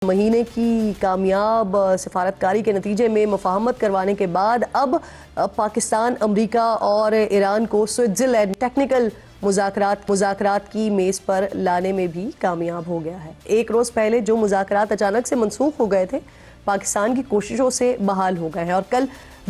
مہینے کی کامیاب سفارتکاری کے نتیجے میں مفاہمت کروانے کے بعد اب پاکستان امریکہ اور ایران کو سوئٹزرلینڈ ٹیکنیکل مذاکرات کی میز پر لانے میں بھی کامیاب ہو گیا ہے۔ ایک روز پہلے جو مذاکرات اچانک سے منسوخ ہو گئے تھے پاکستان کی کوششوں سے بحال ہو گئے ہیں اور کل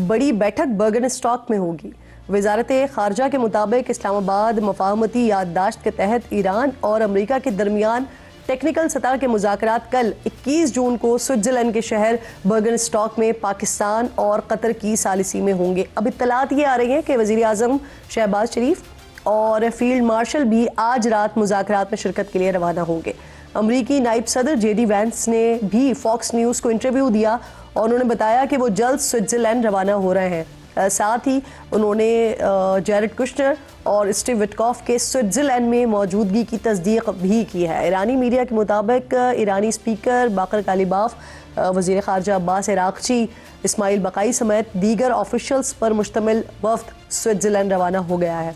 بڑی بیٹھک برگن اسٹاک میں ہوگی۔ وزارت خارجہ کے مطابق اسلام آباد مفاہمتی یادداشت کے تحت ایران اور امریکہ کے درمیان ٹیکنیکل سطح کے مذاکرات کل 21 جون کو سوئٹزرلینڈ کے شہر برگن اسٹاک میں پاکستان اور قطر کی ثالثی میں ہوں گے۔ اب اطلاعات یہ آ رہی ہیں کہ وزیر اعظم شہباز شریف اور فیلڈ مارشل بھی آج رات مذاکرات میں شرکت کے لیے روانہ ہوں گے۔ امریکی نائب صدر جے ڈی وینس نے بھی فاکس نیوز کو انٹرویو دیا اور انہوں نے بتایا کہ وہ جلد سوئٹزرلینڈ روانہ ہو رہے ہیں۔ ساتھ ہی انہوں نے جیرڈ کشنر اور اسٹیو وٹکاف کے سوئٹزرلینڈ میں موجودگی کی تصدیق بھی کی ہے۔ ایرانی میڈیا کے مطابق ایرانی اسپیکر باقر کالیباف، وزیر خارجہ عباس عراقچی، اسماعیل بقائی سمیت دیگر آفیشلز پر مشتمل وفد سوئٹزرلینڈ روانہ ہو گیا ہے۔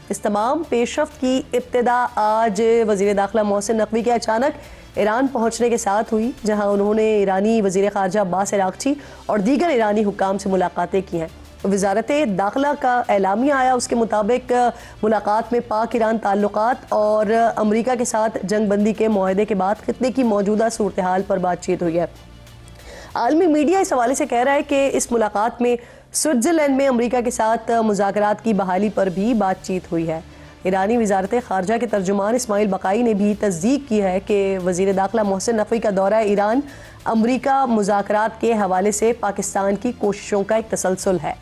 اس تمام پیش رفت کی ابتدا آج وزیر داخلہ محسن نقوی کے اچانک ایران پہنچنے کے ساتھ ہوئی، جہاں انہوں نے ایرانی وزیر خارجہ عباس عراقچی اور دیگر ایرانی حکام سے ملاقاتیں کی ہیں۔ وزارت داخلہ کا اعلامیہ آیا، اس کے مطابق ملاقات میں پاک ایران تعلقات اور امریکہ کے ساتھ جنگ بندی کے معاہدے کے بعد خطے کی موجودہ صورتحال پر بات چیت ہوئی ہے۔ عالمی میڈیا اس حوالے سے کہہ رہا ہے کہ اس ملاقات میں سوئٹزرلینڈ میں امریکہ کے ساتھ مذاکرات کی بحالی پر بھی بات چیت ہوئی ہے۔ ایرانی وزارت خارجہ کے ترجمان اسماعیل بقائی نے بھی تصدیق کی ہے کہ وزیر داخلہ محسن نقوی کا دورہ ایران امریکہ مذاکرات کے حوالے سے پاکستان کی کوششوں کا ایک تسلسل ہے۔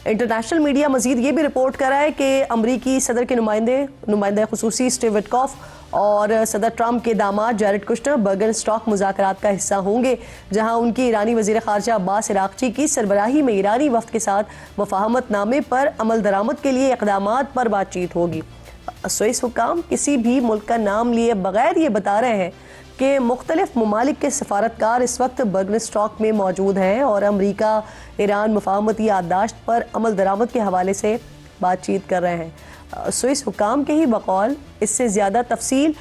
انٹرنیشنل میڈیا مزید یہ بھی رپورٹ کر رہا ہے کہ امریکی صدر کے نمائندہ خصوصی اسٹیو وٹکاف اور صدر ٹرمپ کے داماد جیرڈ کشنر برگن اسٹاک مذاکرات کا حصہ ہوں گے، جہاں ان کی ایرانی وزیر خارجہ عباس عراقچی کی سربراہی میں ایرانی وفد کے ساتھ مفاہمت نامے پر عمل درآمد کے لیے اقدامات پر بات چیت ہوگی۔ سوئس حکام کسی بھی ملک کا نام لیے بغیر یہ بتا رہے ہیں کہ مختلف ممالک کے سفارتکار اس وقت برگن اسٹاک میں موجود ہیں اور امریکہ ایران مفاہمتی یادداشت پر عمل درآمد کے حوالے سے بات چیت کر رہے ہیں۔ سوئس حکام کے ہی بقول اس سے زیادہ تفصیل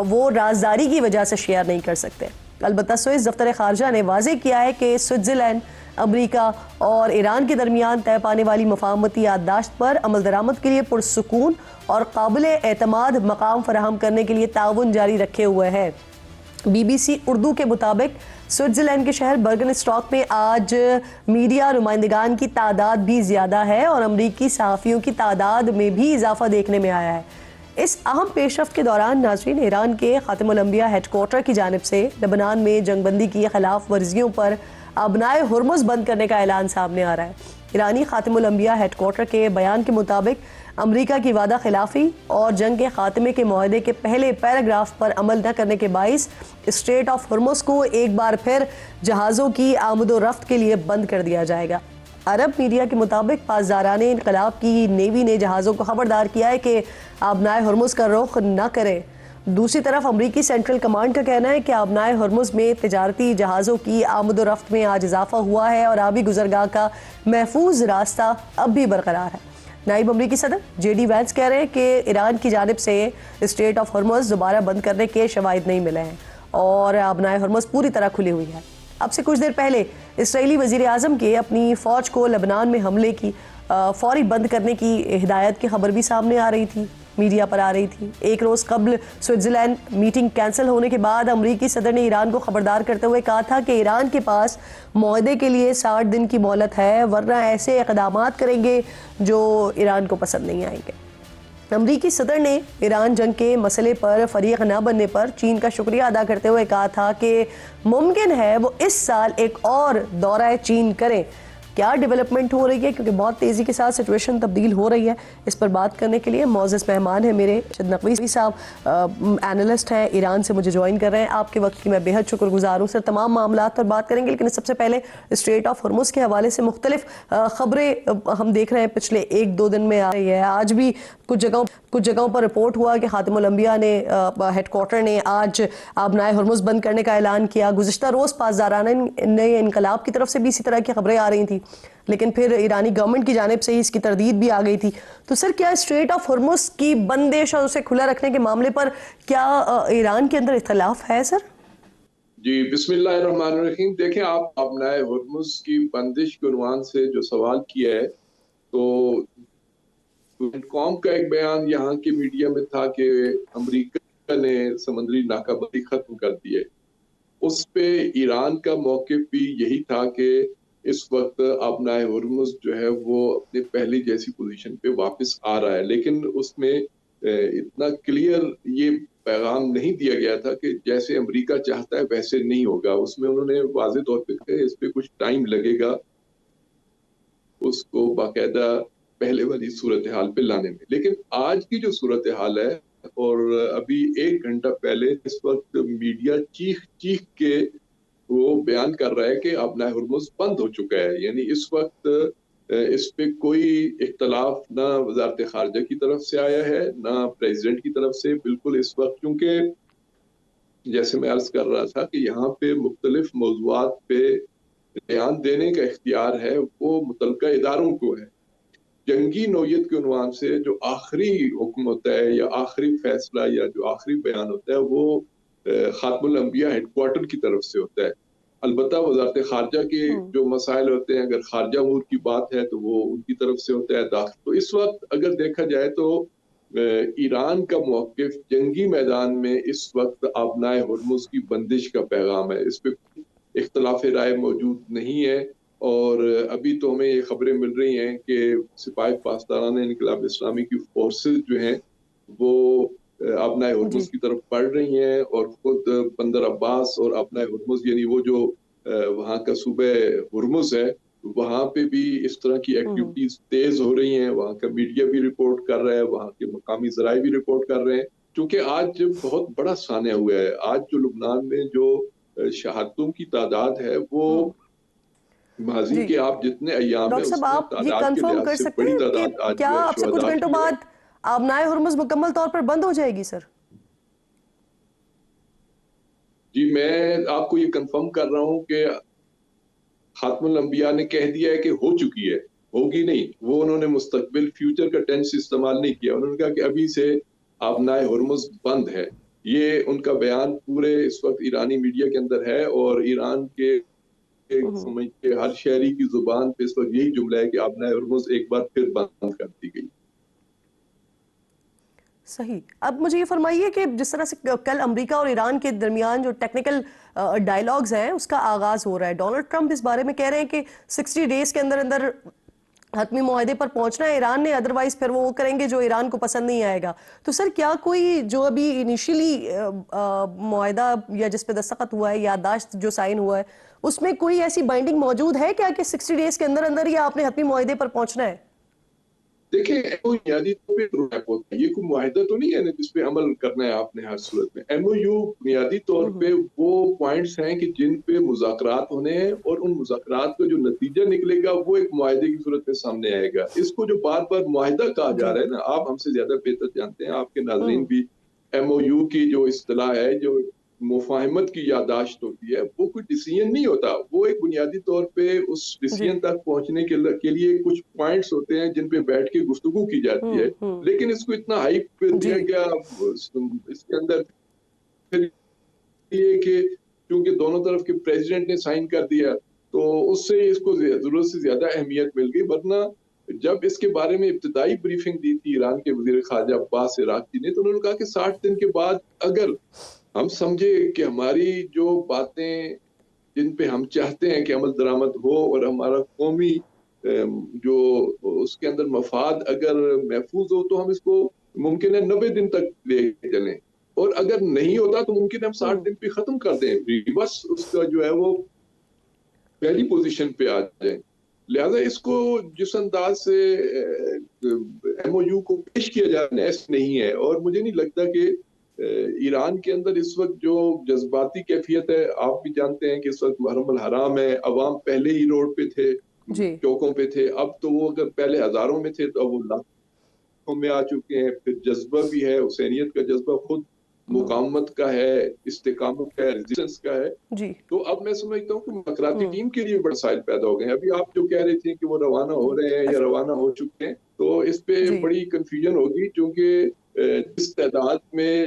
وہ رازداری کی وجہ سے شیئر نہیں کر سکتے۔ البتہ سوئس دفتر خارجہ نے واضح کیا ہے کہ سوئٹزرلینڈ امریکہ اور ایران کے درمیان طے پانے والی مفاہمتی یادداشت پر عمل درآمد کے لیے پرسکون اور قابل اعتماد مقام فراہم کرنے کے لیے تعاون جاری رکھے ہوئے ہے۔ بی بی سی اردو کے مطابق سوئٹزرلینڈ کے شہر برگن اسٹاک میں آج میڈیا نمائندگان کی تعداد بھی زیادہ ہے اور امریکی صحافیوں کی تعداد میں بھی اضافہ دیکھنے میں آیا ہے۔ اس اہم پیش رفت کے دوران ناظرین، ایران کے خاتم الانبیاء ہیڈ کوارٹر کی جانب سے لبنان میں جنگ بندی کی خلاف ورزیوں پر آبنائے ہرمز بند کرنے کا اعلان سامنے آ رہا ہے۔ ایرانی خاتم الانبیاء ہیڈ کوارٹر کے بیان کے مطابق امریکہ کی وعدہ خلافی اور جنگ کے خاتمے کے معاہدے کے پہلے پیراگراف پر عمل نہ کرنے کے باعث اسٹریٹ آف ہرمز کو ایک بار پھر جہازوں کی آمد و رفت کے لیے بند کر دیا جائے گا۔ عرب میڈیا کے مطابق پاسداران انقلاب کی نیوی نے جہازوں کو خبردار کیا ہے کہ آبنائے ہرمز کا رخ نہ کریں۔ دوسری طرف امریکی سینٹرل کمانڈ کا کہنا ہے کہ آبنائے ہرمز میں تجارتی جہازوں کی آمد و رفت میں آج اضافہ ہوا ہے اور آبی گزرگاہ کا محفوظ راستہ اب بھی برقرار ہے۔ نائب امریکی صدر جے ڈی وینس کہہ رہے ہیں کہ ایران کی جانب سے اسٹریٹ آف ہرمز دوبارہ بند کرنے کے شواہد نہیں ملے ہیں اور آبنائے ہرمز پوری طرح کھلی ہوئی ہے۔ اب سے کچھ دیر پہلے اسرائیلی وزیر اعظم کے اپنی فوج کو لبنان میں حملے کی فوری بند کرنے کی ہدایت کی خبر بھی سامنے آ رہی تھی، میڈیا پر آ رہی تھی۔ ایک روز قبل سوئٹزرلینڈ میٹنگ کینسل ہونے کے بعد امریکی صدر نے ایران کو خبردار کرتے ہوئے کہا تھا کہ ایران کے پاس معاہدے کے لیے 60 دن کی مہلت ہے، ورنہ ایسے اقدامات کریں گے جو ایران کو پسند نہیں آئیں گے۔ امریکی صدر نے ایران جنگ کے مسئلے پر فریق نہ بننے پر چین کا شکریہ ادا کرتے ہوئے کہا تھا کہ ممکن ہے وہ اس سال ایک اور دورہ چین کریں۔ کیا ڈیولپمنٹ ہو رہی ہے، کیونکہ بہت تیزی کے ساتھ سچویشن تبدیل ہو رہی ہے، اس پر بات کرنے کے لیے معزز مہمان ہیں میرے نقوی صاحب، اینالسٹ ہیں، ایران سے مجھے جوائن کر رہے ہیں۔ آپ کے وقت کی میں بے حد شکر گزار ہوں۔ سر، تمام معاملات پر بات کریں گے، لیکن سب سے پہلے اسٹریٹ آف ہرمز کے حوالے سے مختلف خبریں ہم دیکھ رہے ہیں پچھلے 1-2 دن میں آ رہی ہے۔ آج بھی کچھ جگہوں پر رپورٹ ہوا کہ خاتم الانبیاء نے ہیڈ کوارٹر نے آج آبنائے ہرمز بند کرنے کا اعلان کیا۔ گزشتہ روز پاسداران انقلاب کی طرف سے بھی اسی طرح کی خبریں آ رہی تھیں، لیکن پھر ایرانی گورنمنٹ کی جانب سے ہی اس کی تردید بھی آ گئی تھی۔ تو سر، کیا اسٹریٹ آف ہرمز کی بندش اور اسے کھلا رکھنے کے معاملے پر کیا ایران کے اندر اختلاف ہے سر؟ جی بسم اللہ الرحمن الرحیم. دیکھیں آپ ابنائے ہرمز کی بندش کے عنوان سے جو سوال کیا ہے تو قوم کا ایک بیان یہاں کی میڈیا میں تھا کہ امریکہ نے سمندری ناکہ بندی ختم کر دی ہے. اس پہ ایران کا موقف بھی یہی تھا کہ اس وقت ابنائے ہرمز جو ہے وہ اپنے پہلی جیسی پوزیشن پہ واپس آ رہا ہے، لیکن اس میں اتنا کلیئر یہ پیغام نہیں دیا گیا تھا کہ جیسے امریکہ چاہتا ہے ویسے نہیں ہوگا. اس میں انہوں نے واضح طور پہ کہا اس پہ کچھ ٹائم لگے گا اس کو باقاعدہ پہلے والی صورتحال پہ لانے میں. لیکن آج کی جو صورتحال ہے اور ابھی 1 گھنٹہ پہلے اس وقت میڈیا چیخ چیخ کے وہ بیان کر رہا ہے کہ ابنائے ہرمز بند ہو چکا ہے. یعنی اس وقت اس پہ کوئی اختلاف نہ وزارت خارجہ کی طرف سے آیا ہے نہ پریزیڈنٹ کی طرف سے. بالکل اس وقت کیونکہ جیسے میں عرض کر رہا تھا کہ یہاں پہ مختلف موضوعات پہ بیان دینے کا اختیار ہے وہ متعلقہ اداروں کو ہے. جنگی نوعیت کے عنوان سے جو آخری حکم ہوتا ہے یا آخری فیصلہ یا جو آخری بیان ہوتا ہے وہ خاتم الانبیاء ہیڈ کوارٹر کی طرف سے ہوتا ہے. البتہ وزارت خارجہ کے جو مسائل ہوتے ہیں اگر خارجہ امور کی بات ہے تو وہ ان کی طرف سے ہوتا ہے داخل. تو اس وقت اگر دیکھا جائے تو ایران کا موقف جنگی میدان میں اس وقت ابنائے ہرمز کی بندش کا پیغام ہے. اس پہ اختلاف رائے موجود نہیں ہے اور ابھی تو ہمیں یہ خبریں مل رہی ہیں کہ سپاہی پاسداران انقلاب اسلامی کی فورسز جو ہیں وہ ابنائے ہرمز کی طرف بڑھ رہی ہیں اور خود بندر عباس اور ابنائے ہرمز یعنی وہ جو وہاں کا صوبہ ہرمز ہے وہاں پہ بھی اس طرح کی ایکٹیویٹیز تیز ہو رہی ہیں. وہاں کا میڈیا بھی رپورٹ کر رہا ہے، وہاں کے مقامی ذرائع بھی رپورٹ کر رہے ہیں کیونکہ آج بہت بڑا سانحہ ہوا ہے. آج جو لبنان میں جو شہادتوں کی تعداد ہے وہ ماضی کے آپ جتنے ایام ہیں ڈاکٹر اس صاحب میں آپ یہ تعداد کے کنفرم لحاظ کر سے سکتے بڑی ہیں کہ تعداد آج کیا جو ہے اب سے کچھ شہداء گھنٹوں کی ہے. بعد ابنائے ہرمز مکمل طور پر بند ہو جائے گی سر؟ جی میں آپ کو یہ کنفرم کر رہا ہوں کہ خاتم الانبیاء نے کہہ دیا ہے کہ ہو چکی ہے، ہوگی نہیں. وہ انہوں نے مستقبل فیوچر کا ٹینس استعمال نہیں کیا. انہوں نے کہا کہ ابھی سے ابنائے ہرمز بند ہے. یہ ان کا بیان پورے اس وقت ایرانی میڈیا کے اندر ہے اور ایران کے سمجھ کے ہر شہری کی زبان پہ اس وقت یہی جملہ ہے کہ ابنائے ہرمز ایک بار پھر بند کر دی گئی. صحیح. اب مجھے یہ فرمائیے کہ جس طرح سے کل امریکہ اور ایران کے درمیان جو ٹیکنیکل ڈائیلاگز ہیں اس کا آغاز ہو رہا ہے، ڈونلڈ ٹرمپ اس بارے میں کہہ رہے ہیں کہ 60 ڈیز کے اندر اندر حتمی معاہدے پر پہنچنا ہے ایران نے، ادروائز پھر وہ کریں گے جو ایران کو پسند نہیں آئے گا. تو سر کیا کوئی جو ابھی انیشیلی معاہدہ یا جس پہ دستخط ہوا ہے، یادداشت جو سائن ہوا ہے، اس میں کوئی ایسی بائنڈنگ موجود ہے کیا کہ 60 ڈیز کے اندر اندر ہی آپ نے حتمی معاہدے پر پہنچنا ہے؟ دیکھیں بنیادی طور پہ روڈ ہوتا ہے، یہ کوئی معاہدہ تو نہیں ہے نا جس پہ عمل کرنا ہے آپ نے ہر صورت میں. ایم او یو بنیادی طور پہ وہ پوائنٹس ہیں کہ جن پہ مذاکرات ہونے ہیں اور ان مذاکرات کا جو نتیجہ نکلے گا وہ ایک معاہدے کی صورت میں سامنے آئے گا. اس کو جو بار بار معاہدہ کہا جا رہا ہے نا، آپ ہم سے زیادہ بہتر جانتے ہیں، آپ کے ناظرین بھی. ایم او یو کی جو اصطلاح ہے جو مفاہمت کی یادداشت ہوتی ہے وہ کوئی ڈیسیژن نہیں ہوتا. وہ ایک بنیادی طور پہ اس ڈیسیژن تک پہنچنے کے لیے کچھ پوائنٹس ہوتے ہیں جن پہ بیٹھ کے گفتگو کی جاتی ہے. لیکن اس کو اتنا ہائپ پہ دیا گیا اس کے اندر یہ کہ کیونکہ دونوں طرف کے پریزیڈنٹ نے سائن کر دیا تو اس سے اس کو ضرورت سے زیادہ اہمیت مل گئی. ورنہ جب اس کے بارے میں ابتدائی بریفنگ دی تھی ایران کے وزیر خارجہ عباس عراقچی نے تو انہوں نے کہا کہ 60 دن کے بعد اگر ہم سمجھے کہ ہماری جو باتیں جن پہ ہم چاہتے ہیں کہ عمل درآمد ہو اور ہمارا قومی جو اس کے اندر مفاد اگر محفوظ ہو تو ہم اس کو ممکن ہے 90 دن تک لے چلیں، اور اگر نہیں ہوتا تو ممکن ہے ہم 60 دن پہ ختم کر دیں، بس اس کا جو ہے وہ پہلی پوزیشن پہ آ جائیں. لہذا اس کو جس انداز سے ایم او یو کو پیش کیا جا رہا ہے ایسا نہیں ہے. اور مجھے نہیں لگتا کہ ایران کے اندر اس وقت جو جذباتی کیفیت ہے، آپ بھی جانتے ہیں کہ اس وقت محرم الحرام ہے، عوام پہلے ہی روڈ پہ تھے، چوکوں پہ تھے. اب تو وہ اگر پہلے ہزاروں میں تھے تو اب وہ لاکھوں میں آ چکے ہیں. پھر جذبہ بھی ہے، حسینیت کا جذبہ خود مقاومت کا ہے، استقامت کا ہے، ریزسٹنس کا ہے. تو اب میں سمجھتا ہوں کہ مذاکراتی ٹیم کے لیے بڑے مسائل پیدا ہو گئے ہیں. ابھی آپ جو کہہ رہے تھے کہ وہ روانہ ہو رہے ہیں یا روانہ ہو چکے ہیں تو اس پہ بڑی کنفیوژن ہوگی، کیونکہ جس تعداد میں